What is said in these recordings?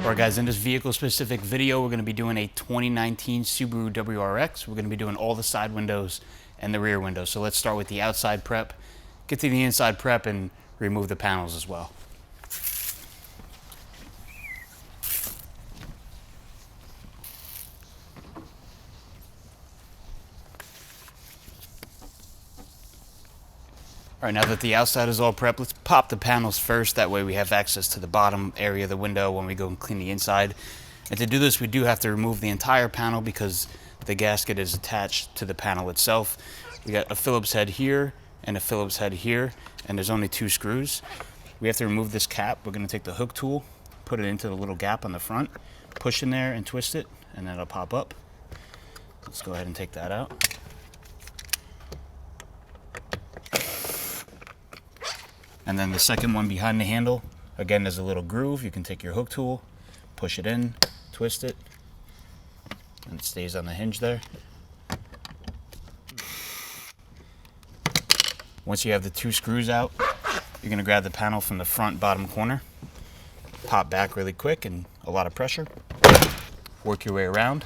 Alright guys, in this vehicle specific video, we're going to be doing a 2019 Subaru WRX. We're going to be doing all the side windows and the rear windows. So let's start with the outside prep, get to the inside prep, and remove the panels as well. All right, now that the outside is all prepped, let's pop the panels first. That way we have access to the bottom area of the window when we go and clean the inside. And to do this, we do have to remove the entire panel because the gasket is attached to the panel itself. We got a Phillips head here and a Phillips head here, and there's only 2 screws. We have to remove this cap. We're gonna take the hook tool, put it into the little gap on the front, push in there and twist it, and then it'll pop up. Let's go ahead and take that out. And then the second one behind the handle, again, there's a little groove. You can take your hook tool, push it in, twist it, and it stays on the hinge there. Once you have the 2 screws out, you're gonna grab the panel from the front bottom corner, pop back really quick and a lot of pressure, work your way around.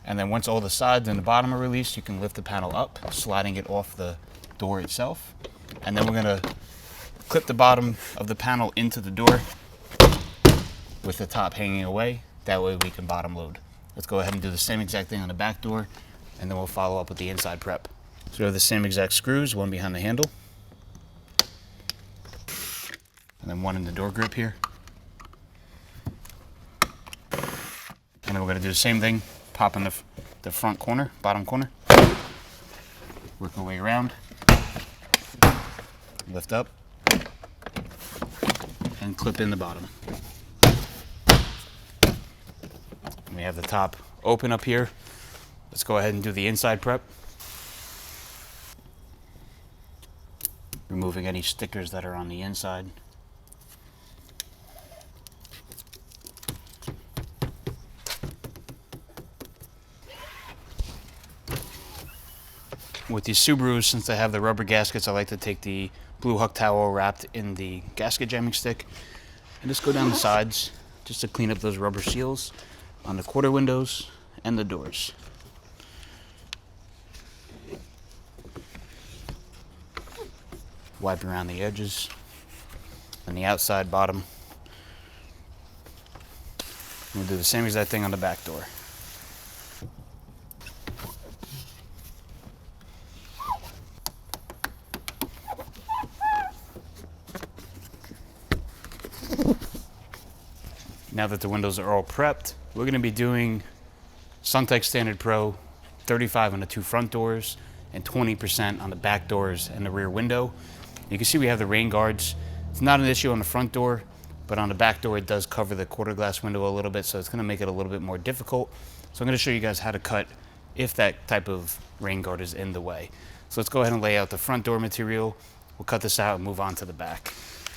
And then once all the sides and the bottom are released, you can lift the panel up, sliding it off the door itself. And then we're gonna clip the bottom of the panel into the door with the top hanging away. That way we can bottom load. Let's go ahead and do the same exact thing on the back door, and then we'll follow up with the inside prep. So we have the same exact screws, one behind the handle, and then one in the door grip here. And then we're gonna do the same thing, pop in the front corner, bottom corner, work our way around, lift up, and clip in the bottom. And we have the top open up here. Let's go ahead and do the inside prep. Removing any stickers that are on the inside. With these Subarus, since they have the rubber gaskets, I like to take the blue huck towel wrapped in the gasket jamming stick and just go down the sides just to clean up those rubber seals on the quarter windows and the doors. Wipe around the edges and the outside bottom. We'll do the same exact thing on the back door. Now that the windows are all prepped, we're going to be doing Suntech Standard Pro 35 on the 2 front doors and 20% on the back doors and the rear window. You can see we have the rain guards. It's not an issue on the front door, but on the back door it does cover the quarter glass window a little bit, so it's going to make it a little bit more difficult. So I'm going to show you guys how to cut if that type of rain guard is in the way. So let's go ahead and lay out the front door material. We'll cut this out and move on to the back.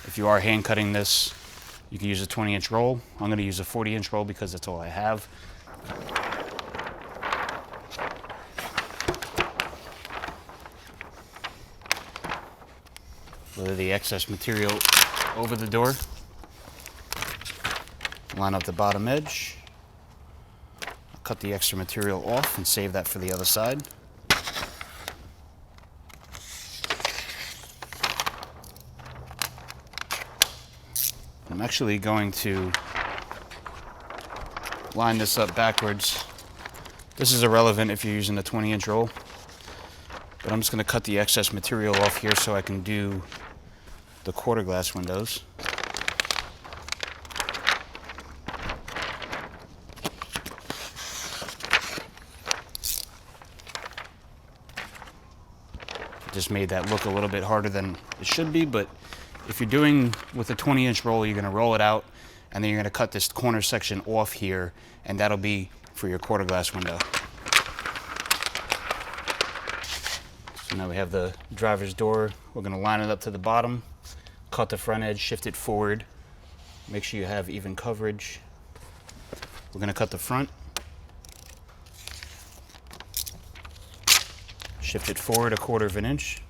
If you are hand cutting this, you can use a 20-inch roll. I'm going to use a 40-inch roll because that's all I have. Lay the excess material over the door. Line up the bottom edge. I'll cut the extra material off and save that for the other side. I'm actually going to line this up backwards. This is irrelevant if you're using a 20-inch roll, but I'm just going to cut the excess material off here so I can do the quarter glass windows. Just made that look a little bit harder than it should be, but if you're doing with a 20-inch roll, you're gonna roll it out and then you're gonna cut this corner section off here, and that'll be for your quarter glass window. So now we have the driver's door. We're gonna line it up to the bottom, cut the front edge, shift it forward. Make sure you have even coverage. We're gonna cut the front, shift it forward 1/4 inch.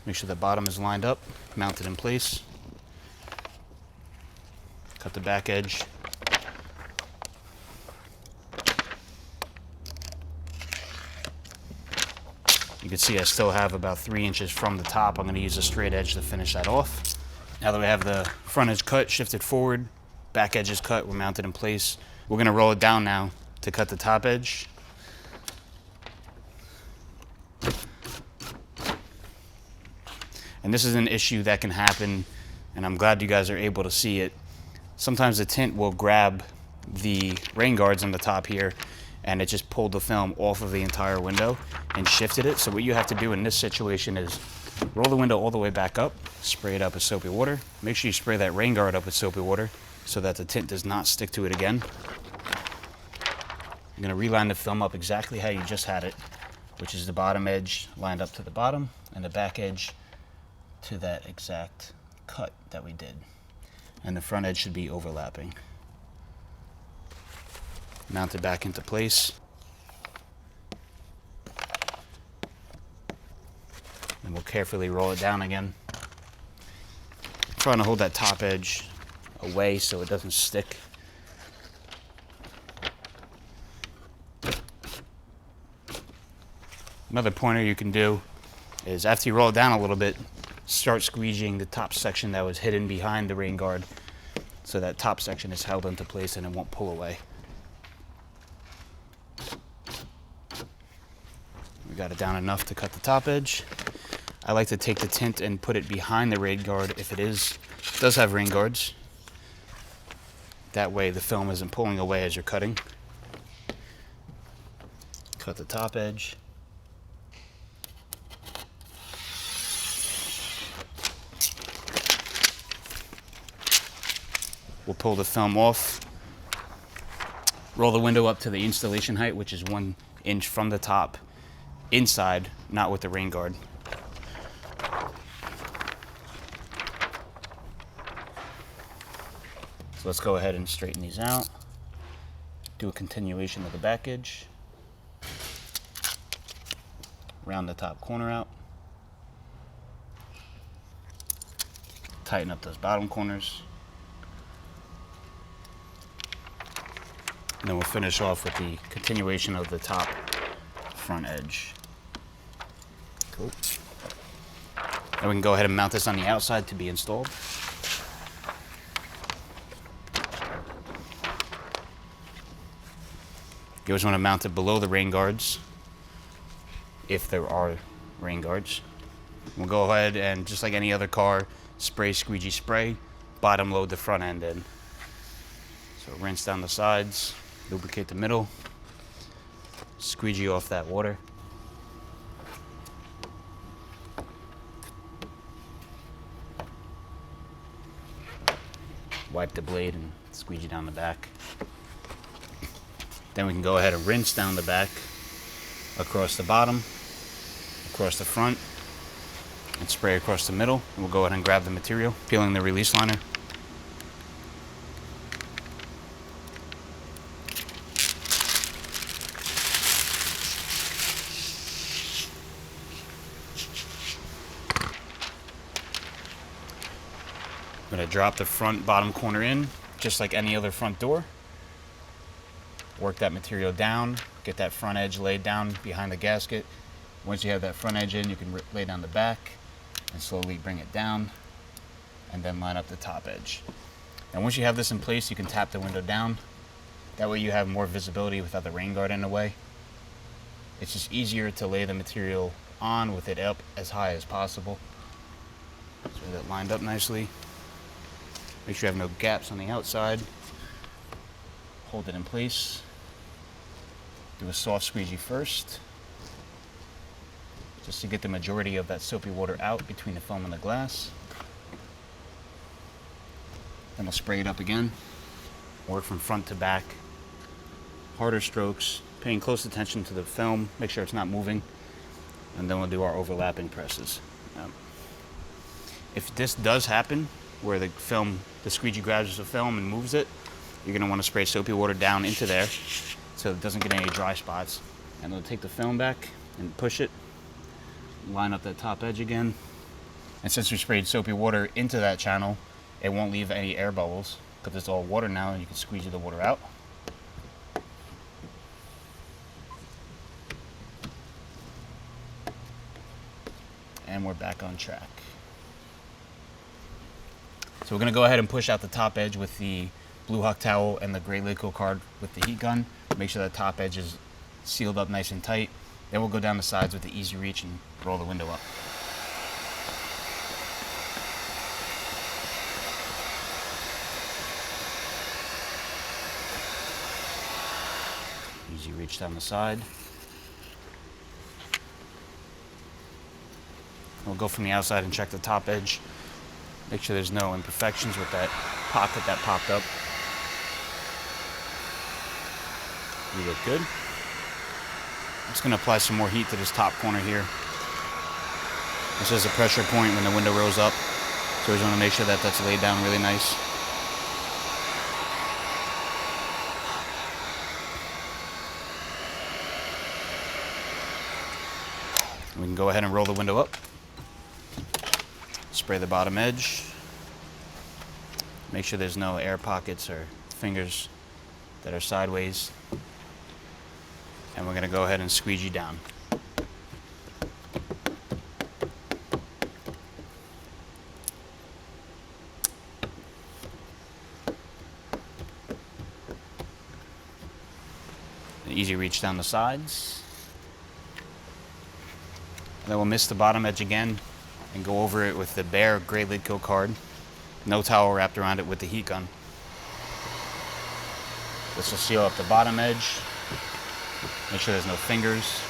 Make sure the bottom is lined up, mounted in place. Cut the back edge. You can see I still have about 3 inches from the top. I'm going to use a straight edge to finish that off. Now that we have the front edge cut, shifted forward, back edge is cut, we're mounted in place. We're going to roll it down now to cut the top edge. And this is an issue that can happen, and I'm glad you guys are able to see it. Sometimes the tint will grab the rain guards on the top here, and it just pulled the film off of the entire window and shifted it. So what you have to do in this situation is roll the window all the way back up, spray it up with soapy water. Make sure you spray that rain guard up with soapy water so that the tint does not stick to it again. You're gonna reline the film up exactly how you just had it, which is the bottom edge lined up to the bottom and the back edge to that exact cut that we did. And the front edge should be overlapping. Mount it back into place. And we'll carefully roll it down again. Trying to hold that top edge away so it doesn't stick. Another pointer you can do is after you roll it down a little bit, start squeegeeing the top section that was hidden behind the rain guard so that top section is held into place and it won't pull away. We got it down enough to cut the top edge. I like to take the tint and put it behind the rain guard if it does have rain guards. That way the film isn't pulling away as you're cutting. Cut the top edge. We'll pull the film off, roll the window up to the installation height, which is 1 inch from the top, inside, not with the rain guard. So let's go ahead and straighten these out. Do a continuation of the back edge. Round the top corner out. Tighten up those bottom corners. And then we'll finish off with the continuation of the top front edge. Cool. Then we can go ahead and mount this on the outside to be installed. You always want to mount it below the rain guards, if there are rain guards. We'll go ahead and, just like any other car, spray, squeegee spray, bottom load the front end in. So rinse down the sides. Lubricate the middle, squeegee off that water. Wipe the blade and squeegee down the back. Then we can go ahead and rinse down the back, across the bottom, across the front, and spray across the middle. And we'll go ahead and grab the material, peeling the release liner. I'm going to drop the front bottom corner in, just like any other front door. Work that material down, get that front edge laid down behind the gasket. Once you have that front edge in, you can lay down the back and slowly bring it down, and then line up the top edge. And once you have this in place, you can tap the window down. That way you have more visibility without the rain guard in the way. It's just easier to lay the material on with it up as high as possible. So that lined up nicely. Make sure you have no gaps on the outside. Hold it in place. Do a soft squeegee first, just to get the majority of that soapy water out between the film and the glass. Then we'll spray it up again. Work from front to back. Harder strokes, paying close attention to the film, make sure it's not moving. And then we'll do our overlapping presses. If this does happen, where the squeegee grabs the film and moves it, you're going to want to spray soapy water down into there so it doesn't get any dry spots. And then take the film back and push it, line up that top edge again. And since we sprayed soapy water into that channel, it won't leave any air bubbles. because it's all water now, and you can squeegee the water out. And we're back on track. So we're going to go ahead and push out the top edge with the Blue Hawk towel and the gray Lidco card with the heat gun. Make sure the top edge is sealed up nice and tight. Then we'll go down the sides with the easy reach and roll the window up. Easy reach down the side. We'll go from the outside and check the top edge. Make sure there's no imperfections with that pocket that popped up. We look good. I'm just going to apply some more heat to this top corner here. This is a pressure point when the window rolls up, so we just want to make sure that that's laid down really nice. We can go ahead and roll the window up. Spray the bottom edge. Make sure there's no air pockets or fingers that are sideways. And we're going to go ahead and squeegee down. An easy reach down the sides. And then we'll miss the bottom edge again and go over it with the bare gray Lidco card. No towel wrapped around it with the heat gun. This will seal up the bottom edge. Make sure there's no fingers.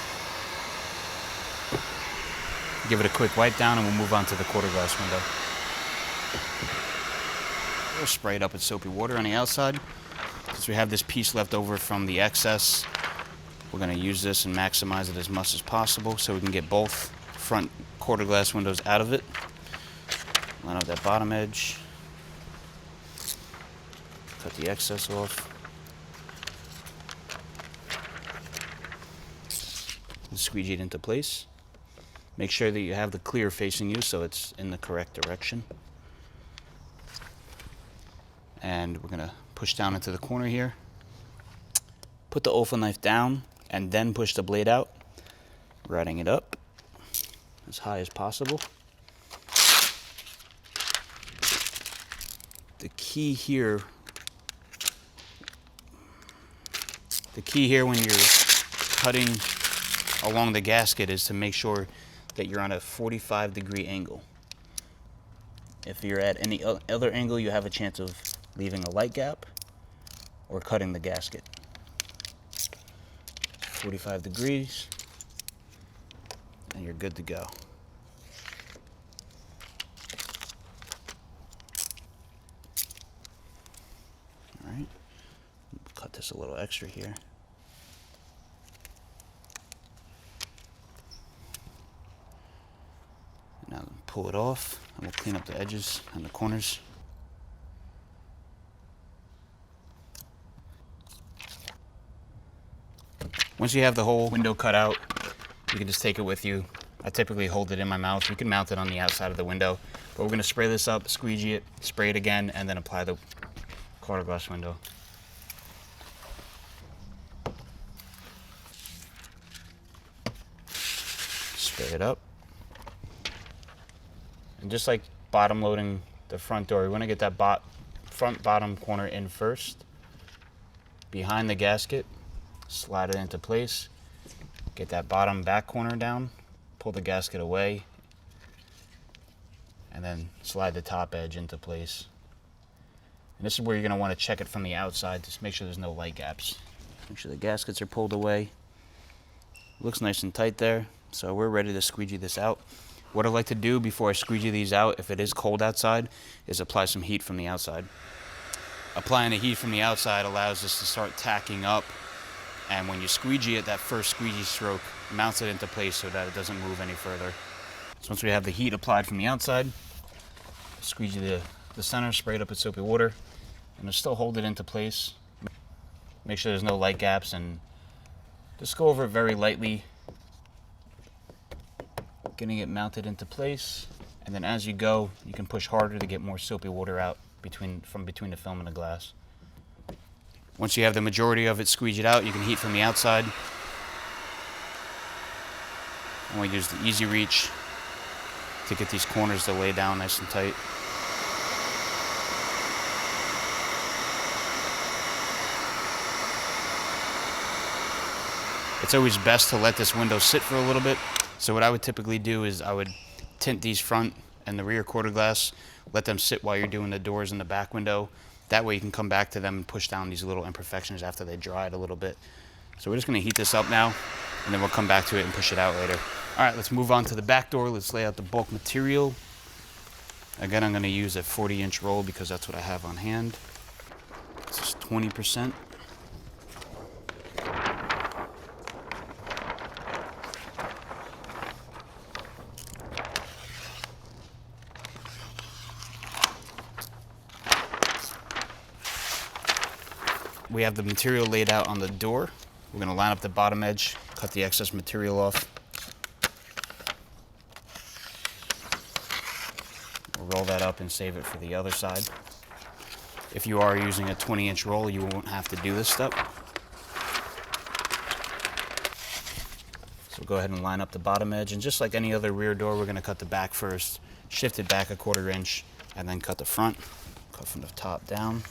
Give it a quick wipe down and we'll move on to the quarter glass window. We'll spray it up with soapy water on the outside. Since we have this piece left over from the excess, we're going to use this and maximize it as much as possible so we can get both front quarter glass windows out of it. Line up that bottom edge. Cut the excess off. And squeegee it into place. Make sure that you have the clear facing you so it's in the correct direction. And we're going to push down into the corner here. Put the Olfa knife down and then push the blade out, riding it up as high as possible. The key here when you're cutting along the gasket is to make sure that you're on a 45-degree angle. If you're at any other angle, you have a chance of leaving a light gap or cutting the gasket. 45 degrees, and you're good to go. All right, cut this a little extra here. Now pull it off, and we'll clean up the edges and the corners. Once you have the whole window cut out, you can just take it with you. I typically hold it in my mouth. You can mount it on the outside of the window, but we're going to spray this up, squeegee it, spray it again, and then apply the quarter glass window. Spray it up. And just like bottom loading the front door, we want to get that front bottom corner in first, behind the gasket. Slide it into place, get that bottom back corner down, pull the gasket away, and then slide the top edge into place. And this is where you're going to want to check it from the outside, just make sure there's no light gaps. Make sure the gaskets are pulled away. Looks nice and tight there, so we're ready to squeegee this out. What I like to do before I squeegee these out, if it is cold outside, is apply some heat from the outside. Applying the heat from the outside allows this to start tacking up. And when you squeegee it, that first squeegee stroke mounts it into place so that it doesn't move any further. So once we have the heat applied from the outside, squeegee the center, spray it up with soapy water, and just still hold it into place. Make sure there's no light gaps and just go over it very lightly, getting it mounted into place. And then as you go, you can push harder to get more soapy water out. from between the film and the glass. Once you have the majority of it squeegeed out, you can heat from the outside. And we use the easy reach to get these corners to lay down nice and tight. It's always best to let this window sit for a little bit. So what I would typically do is I would tint these front and the rear quarter glass, let them sit while you're doing the doors in the back window. That way you can come back to them and push down these little imperfections after they dried a little bit. So we're just gonna heat this up now, and then we'll come back to it and push it out later. All right, let's move on to the back door. Let's lay out the bulk material. Again, I'm gonna use a 40-inch roll because that's what I have on hand. This is 20%. We have the material laid out on the door. We're gonna line up the bottom edge, cut the excess material off. We'll roll that up and save it for the other side. If you are using a 20-inch roll, you won't have to do this step. So we'll go ahead and line up the bottom edge, and just like any other rear door, we're gonna cut the back first, shift it back a 1/4 inch, and then cut the front. Cut from the top down.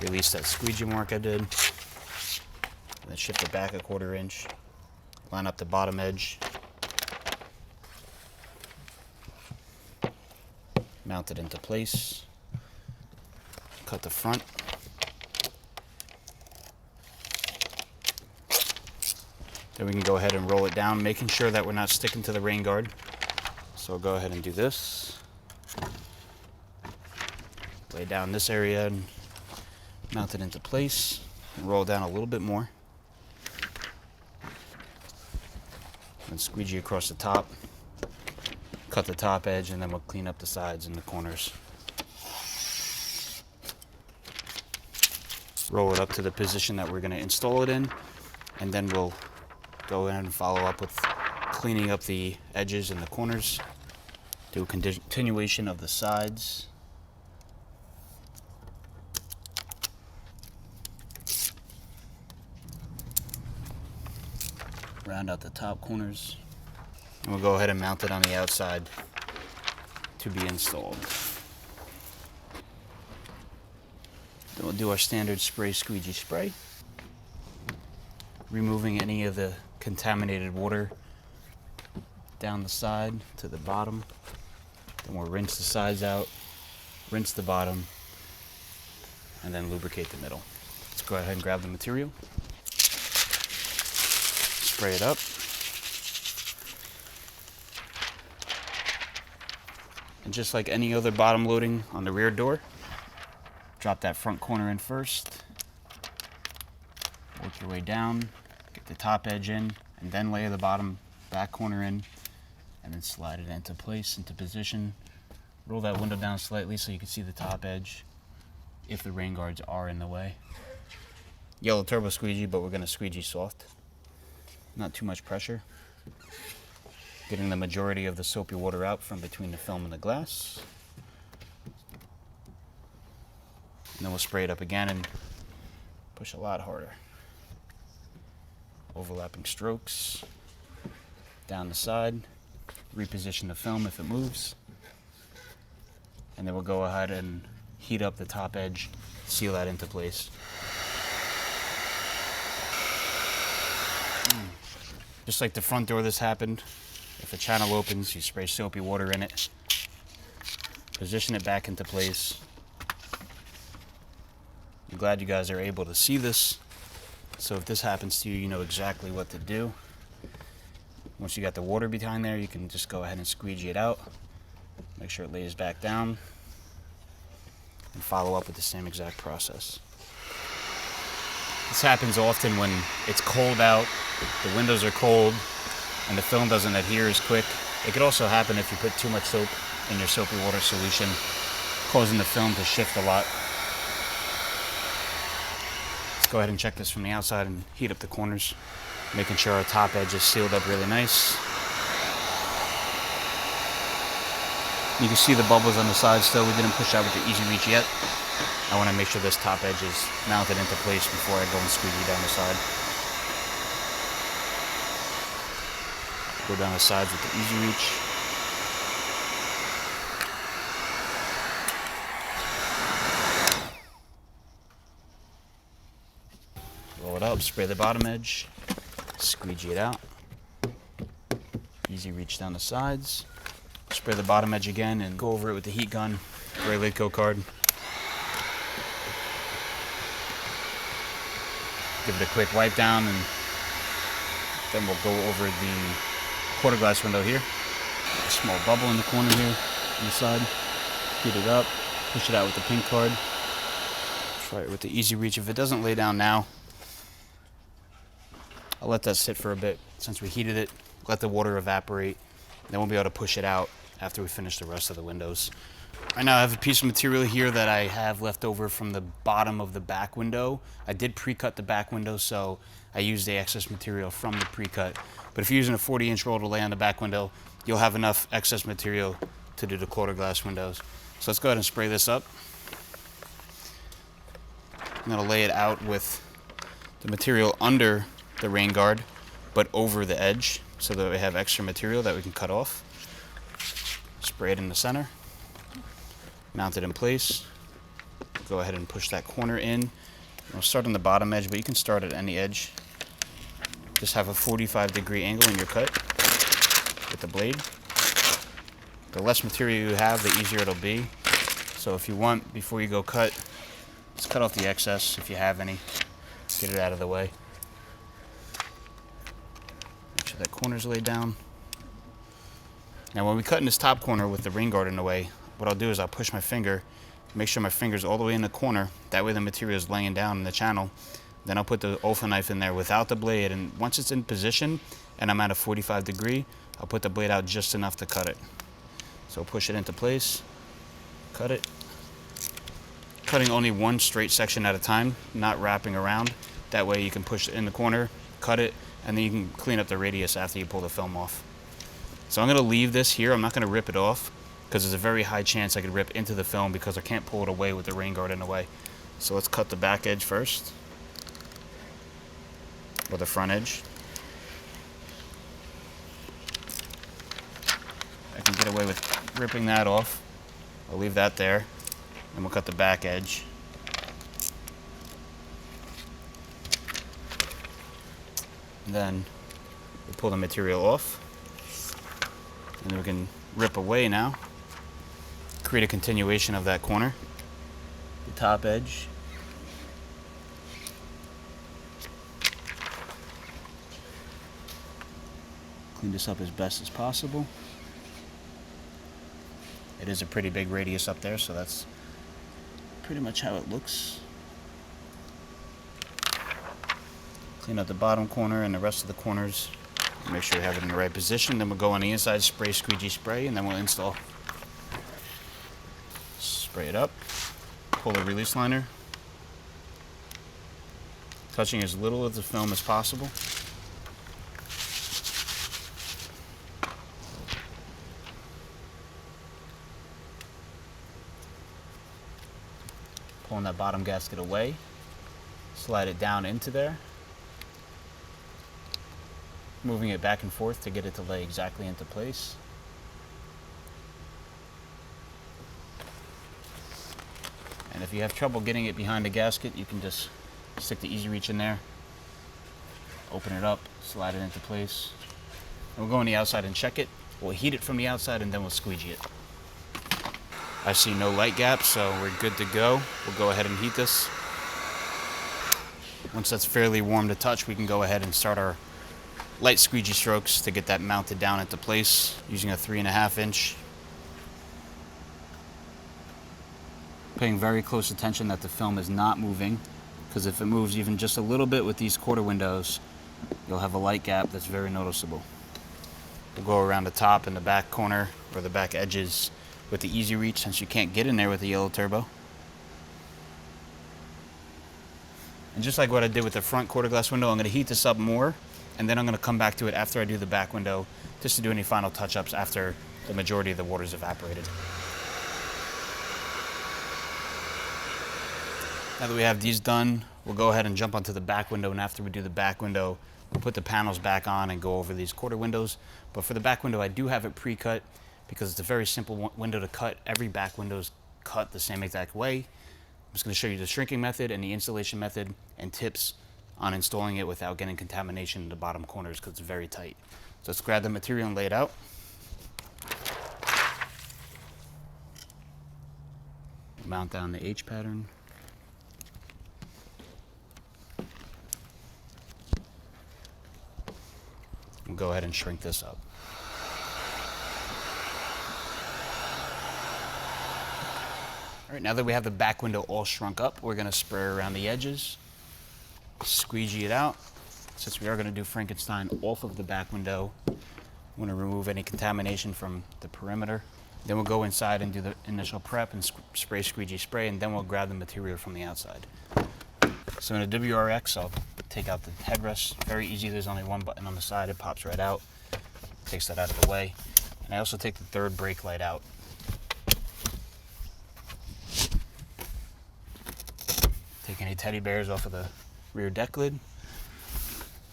Release that squeegee mark I did, and then shift it back a 1/4 inch, line up the bottom edge, mount it into place, cut the front, then we can go ahead and roll it down, making sure that we're not sticking to the rain guard. So I'll go ahead and do this, lay down this area and mount it into place, and roll down a little bit more. And squeegee across the top, cut the top edge, and then we'll clean up the sides and the corners. Roll it up to the position that we're going to install it in, and then we'll go in and follow up with cleaning up the edges and the corners. Do a continuation of the sides. Round out the top corners, and we'll go ahead and mount it on the outside to be installed. Then we'll do our standard spray squeegee spray, removing any of the contaminated water down the side to the bottom. Then we'll rinse the sides out, rinse the bottom, and then lubricate the middle. Let's go ahead and grab the material. Spray it up. And just like any other bottom loading on the rear door, drop that front corner in first. Work your way down, get the top edge in, and then lay the bottom back corner in, and then slide it into place, into position. Roll that window down slightly so you can see the top edge if the rain guards are in the way. Yellow turbo squeegee, but we're going to squeegee soft. Not too much pressure. Getting the majority of the soapy water out from between the film and the glass. And then we'll spray it up again and push a lot harder. Overlapping strokes. Down the side. Reposition the film if it moves. And then we'll go ahead and heat up the top edge, seal that into place. Just like the front door this happened, if the channel opens, you spray soapy water in it, position it back into place. I'm glad you guys are able to see this, so if this happens to you, you know exactly what to do. Once you got the water behind there, you can just go ahead and squeegee it out, make sure it lays back down, and follow up with the same exact process. This happens often when it's cold out, the windows are cold, and the film doesn't adhere as quick. It could also happen if you put too much soap in your soapy water solution, causing the film to shift a lot. Let's go ahead and check this from the outside and heat up the corners, making sure our top edge is sealed up really nice. You can see the bubbles on the side still. We didn't push out with the Easy Reach yet. I want to make sure this top edge is mounted into place before I go and squeegee down the side. Go down the sides with the Easy Reach. Roll it up, spray the bottom edge, squeegee it out. Easy Reach down the sides. Spray the bottom edge again and go over it with the heat gun, gray lid coat card. Give it a quick wipe down, and then we'll go over the quarter glass window here. A small bubble in the corner here on the side. Heat it up, push it out with the pink card. Try it with the Easy Reach. If it doesn't lay down now, I'll let that sit for a bit since we heated it. Let the water evaporate. Then we'll be able to push it out after we finish the rest of the windows. Right now I have a piece of material here that I have left over from the bottom of the back window. I did pre-cut the back window, so I used the excess material from the pre-cut. But if you're using a 40-inch roll to lay on the back window, you'll have enough excess material to do the quarter glass windows. So let's go ahead and spray this up. I'm gonna lay it out with the material under the rain guard, but over the edge, so that we have extra material that we can cut off. Spray it in the center, mount it in place. Go ahead and push that corner in. We'll start on the bottom edge, but you can start at any edge. Just have a 45-degree angle in your cut with the blade. The less material you have, the easier it'll be. So if you want, before you go cut, just cut off the excess if you have any. Get it out of the way. Make sure that corner's laid down. Now when we cut in this top corner with the rain guard in the way, what I'll do is I'll push my finger, make sure my finger's all the way in the corner, that way the material is laying down in the channel. Then I'll put the Olfa knife in there without the blade, and once it's in position and I'm at a 45 degree, I'll put the blade out just enough to cut it. So push it into place, cut it. Cutting only one straight section at a time, not wrapping around. That way you can push it in the corner, cut it, and then you can clean up the radius after you pull the film off. So I'm going to leave this here. I'm not going to rip it off because there's a very high chance I could rip into the film because I can't pull it away with the rain guard in the way. So let's cut the back edge first, or the front edge. I can get away with ripping that off. I'll leave that there, and we'll cut the back edge. And then we'll pull the material off. And then we can rip away now. Create a continuation of that corner. The top edge. Clean this up as best as possible. It is a pretty big radius up there, so that's pretty much how it looks. Clean up the bottom corner and the rest of the corners. Make sure you have it in the right position. Then we'll go on the inside, spray, squeegee, spray, and then we'll install. Spray it up. Pull the release liner. Touching as little of the film as possible. Pulling that bottom gasket away. Slide it down into there. Moving it back and forth to get it to lay exactly into place. And if you have trouble getting it behind the gasket, you can just stick the Easy Reach in there, open it up, slide it into place. And we'll go on the outside and check it. We'll heat it from the outside and then we'll squeegee it. I see no light gap, so we're good to go. We'll go ahead and heat this. Once that's fairly warm to touch, we can go ahead and start our light squeegee strokes to get that mounted down into place using a 3.5 inch. Paying very close attention that the film is not moving, because if it moves even just a little bit with these quarter windows, you'll have a light gap that's very noticeable. We'll go around the top and the back corner or the back edges with the Easy Reach since you can't get in there with the yellow turbo. And just like what I did with the front quarter glass window, I'm going to heat this up more, and then I'm going to come back to it after I do the back window just to do any final touch-ups after the majority of the water's evaporated. Now that we have these done, we'll go ahead and jump onto the back window, and after we do the back window, we'll put the panels back on and go over these quarter windows. But for the back window, I do have it pre-cut because it's a very simple window to cut. Every back window is cut the same exact way. I'm just going to show you the shrinking method and the installation method and tips on installing it without getting contamination in the bottom corners because it's very tight. So let's grab the material and lay it out. Mount down the H pattern. We'll go ahead and shrink this up. All right, now that we have the back window all shrunk up, we're gonna spray around the edges, squeegee it out. Since we are gonna do Frankenstein off of the back window, we wanna remove any contamination from the perimeter. Then we'll go inside and do the initial prep and spray, squeegee, spray, and then we'll grab the material from the outside. So in a WRX, I'll take out the headrest. Very easy, there's only one button on the side, it pops right out. Takes that out of the way. And I also take the third brake light out. Take any teddy bears off of the rear deck lid.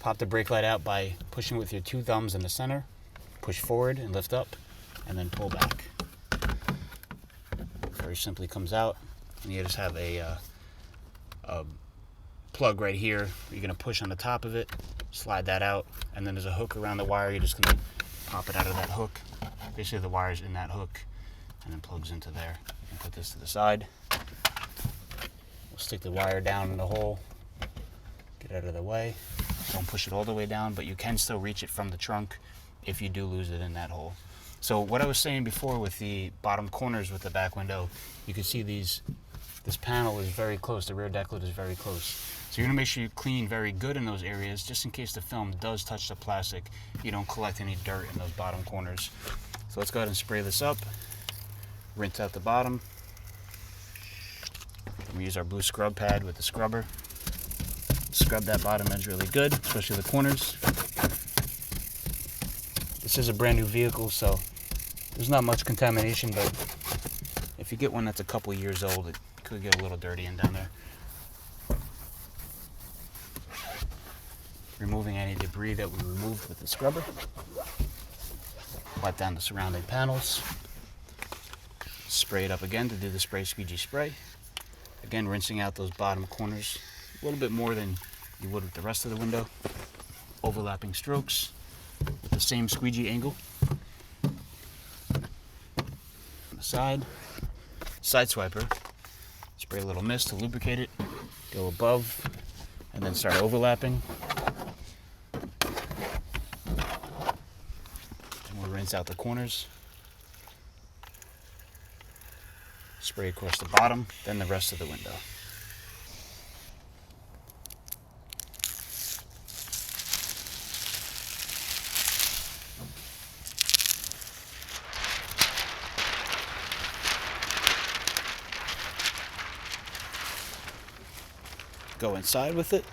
Pop the brake light out by pushing with your two thumbs in the center. Push forward and lift up, and then pull back. Very simply comes out, and you just have a plug right here. You're gonna push on the top of it, slide that out, and then there's a hook around the wire. You're just gonna pop it out of that hook. Basically the wire's in that hook, and then plugs into there. You can put this to the side. We'll stick the wire down in the hole, get out of the way. Don't push it all the way down, but you can still reach it from the trunk if you do lose it in that hole. So what I was saying before with the bottom corners with the back window, you can see this panel is very close, the rear deck lid is very close. So you're gonna make sure you clean very good in those areas, just in case the film does touch the plastic, you don't collect any dirt in those bottom corners. So let's go ahead and spray this up, rinse out the bottom. We use our blue scrub pad with the scrubber. Scrub that bottom edge really good, especially the corners. This is a brand new vehicle, so there's not much contamination, but if you get one that's a couple years old, it could get a little dirty in down there. Removing any debris that we removed with the scrubber. Wipe down the surrounding panels. Spray it up again to do the spray, squeegee, spray. Again, rinsing out those bottom corners a little bit more than you would with the rest of the window. Overlapping strokes, the same squeegee angle. On the side swiper, spray a little mist to lubricate it, go above, and then start overlapping. And we'll rinse out the corners. Spray across the bottom, then the rest of the window. Go inside with it,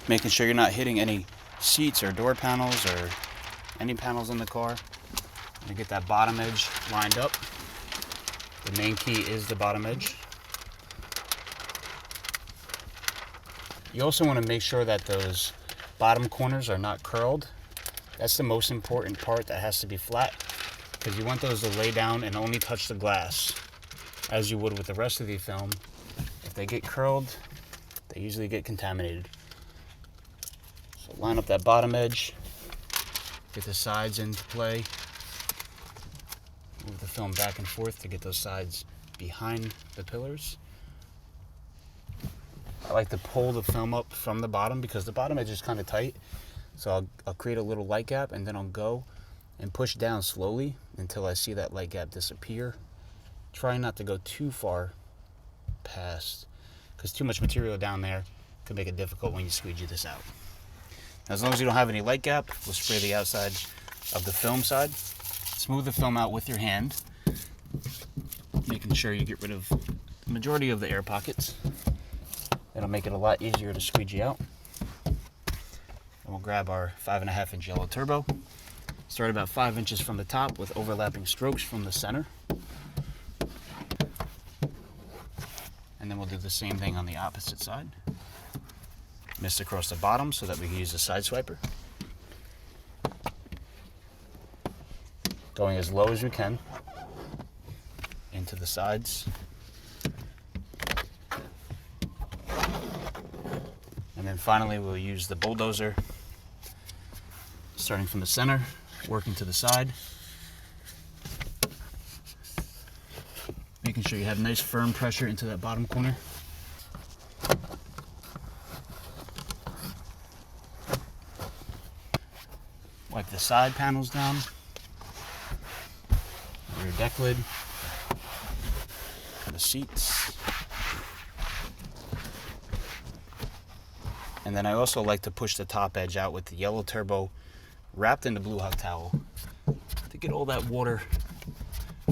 making sure you're not hitting any seats or door panels or any panels in the car. To get that bottom edge lined up. The main key is the bottom edge. You also want to make sure that those bottom corners are not curled. That's the most important part, that has to be flat, because you want those to lay down and only touch the glass as you would with the rest of the film. If they get curled, they usually get contaminated. So line up that bottom edge, get the sides into play. Move the film back and forth to get those sides behind the pillars. I like to pull the film up from the bottom because the bottom edge is kind of tight. So I'll create a little light gap, and then I'll go and push down slowly until I see that light gap disappear. Try not to go too far past, because too much material down there could make it difficult when you squeegee this out. Now, as long as you don't have any light gap, we'll spray the outside of the film side. Smooth the film out with your hand, making sure you get rid of the majority of the air pockets. It'll make it a lot easier to squeegee out. And we'll grab our 5.5-inch yellow turbo, Start about 5 inches from the top with overlapping strokes from the center. And then we'll do the same thing on the opposite side. Mist across the bottom so that we can use a side swiper. Going as low as we can into the sides. And then finally we'll use the bulldozer, starting from the center, working to the side. Making sure you have nice firm pressure into that bottom corner. Wipe the side panels down. Rear deck lid. The seats. And then I also like to push the top edge out with the yellow turbo wrapped in the blue hot towel to get all that water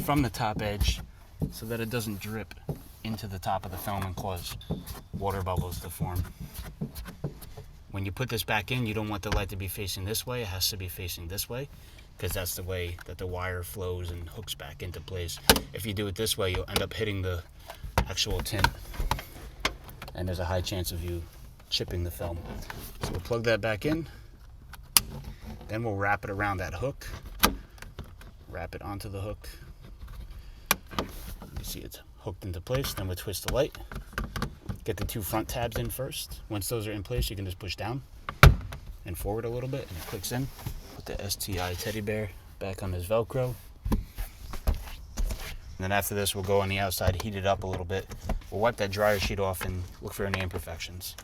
from the top edge so that it doesn't drip into the top of the film and cause water bubbles to form. When you put this back in, you don't want the light to be facing this way. It has to be facing this way because that's the way that the wire flows and hooks back into place. If you do it this way, you'll end up hitting the actual tint, and there's a high chance of you chipping the film. So we'll plug that back in. Then we'll wrap it around that hook. Wrap it onto the hook. You see it's hooked into place. Then we'll twist the light. Get the 2 front tabs in first. Once those are in place, you can just push down and forward a little bit, and it clicks in. Put the STI teddy bear back on his Velcro. And then after this, we'll go on the outside, heat it up a little bit. We'll wipe that dryer sheet off and look for any imperfections.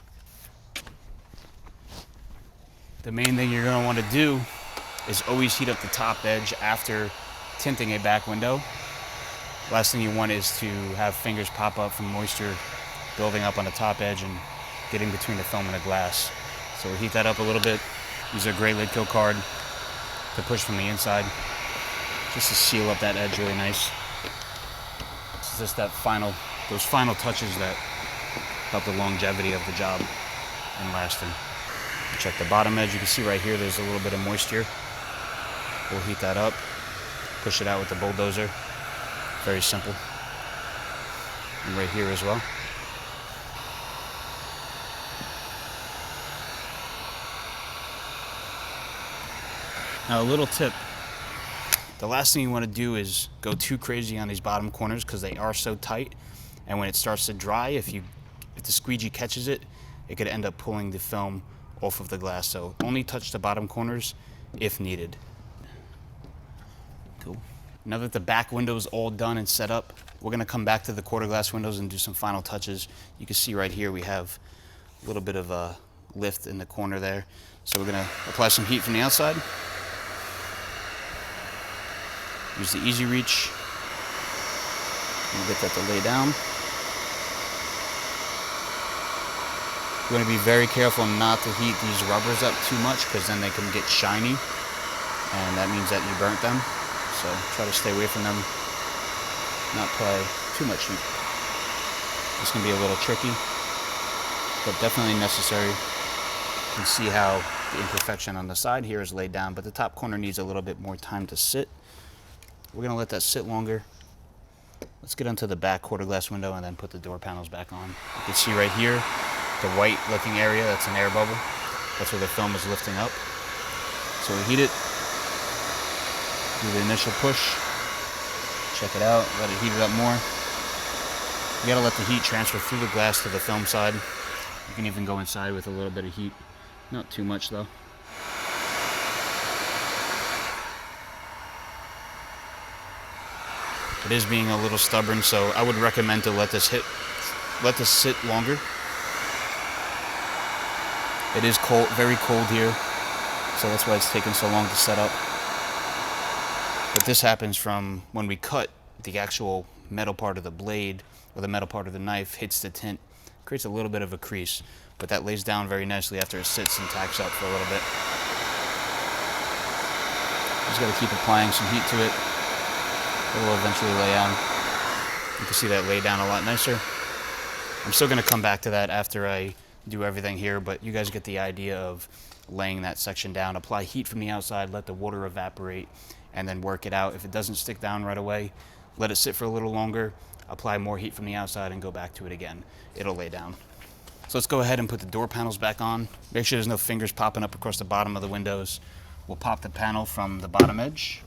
The main thing you're going to want to do is always heat up the top edge after tinting a back window. Last thing you want is to have fingers pop up from moisture building up on the top edge and getting between the film and the glass. So we'll heat that up a little bit. Use a gray lid kill card to push from the inside, just to seal up that edge really nice. It's just those final touches that help the longevity of the job and lasting. Check the bottom edge. You can see right here there's a little bit of moisture. We'll heat that up, push it out with the bulldozer. Very simple. And right here as well. Now a little tip, the last thing you want to do is go too crazy on these bottom corners because they are so tight, and when it starts to dry, if the squeegee catches it, it could end up pulling the film off of the glass. So only touch the bottom corners if needed. Cool. Now that the back window is all done and set up, we're going to come back to the quarter glass windows and do some final touches. You can see right here we have a little bit of a lift in the corner there. So we're going to apply some heat from the outside. Use the easy reach and get that to lay down. You're going to be very careful not to heat these rubbers up too much because then they can get shiny, and that means that you burnt them. So try to stay away from them, not apply too much heat. This can be a little tricky, but definitely necessary. You can see how the imperfection on the side here is laid down, but the top corner needs a little bit more time to sit. We're going to let that sit longer. Let's get onto the back quarter glass window and then put the door panels back on. You can see right here, the white looking area, that's an air bubble. That's where the film is lifting up. So we heat it, do the initial push, check it out, let it heat it up more. You got to let the heat transfer through the glass to the film side. You can even go inside with a little bit of heat. Not too much though. It is being a little stubborn, so I would recommend to let this sit longer. It is cold, very cold here, so that's why it's taking so long to set up. But this happens from when we cut, the actual metal part of the blade or the metal part of the knife hits the tint, creates a little bit of a crease, but that lays down very nicely after it sits and tacks up for a little bit. Just got to keep applying some heat to it. It will eventually lay down. You can see that lay down a lot nicer. I'm still going to come back to that after I do everything here, but you guys get the idea of laying that section down. Apply heat from the outside, let the water evaporate, and then work it out. If it doesn't stick down right away, let it sit for a little longer, apply more heat from the outside, and go back to it again. It'll lay down. So let's go ahead and put the door panels back on. Make sure there's no fingers popping up across the bottom of the windows. We'll pop the panel from the bottom edge.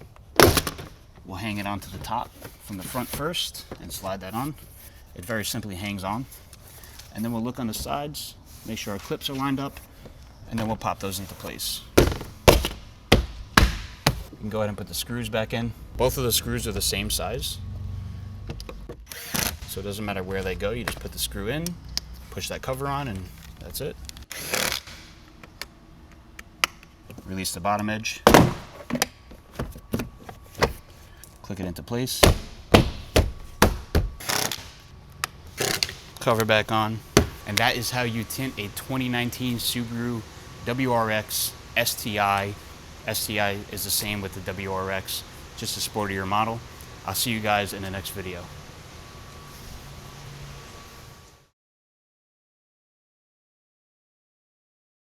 We'll hang it onto the top from the front first and slide that on. It very simply hangs on. And then we'll look on the sides, make sure our clips are lined up, and then we'll pop those into place. You can go ahead and put the screws back in. Both of the screws are the same size, so it doesn't matter where they go. You just put the screw in, push that cover on, and that's it. Release the bottom edge. Click it into place. Cover back on. And that is how you tint a 2019 Subaru WRX STI. STI is the same with the WRX, just a sportier model. I'll see you guys in the next video.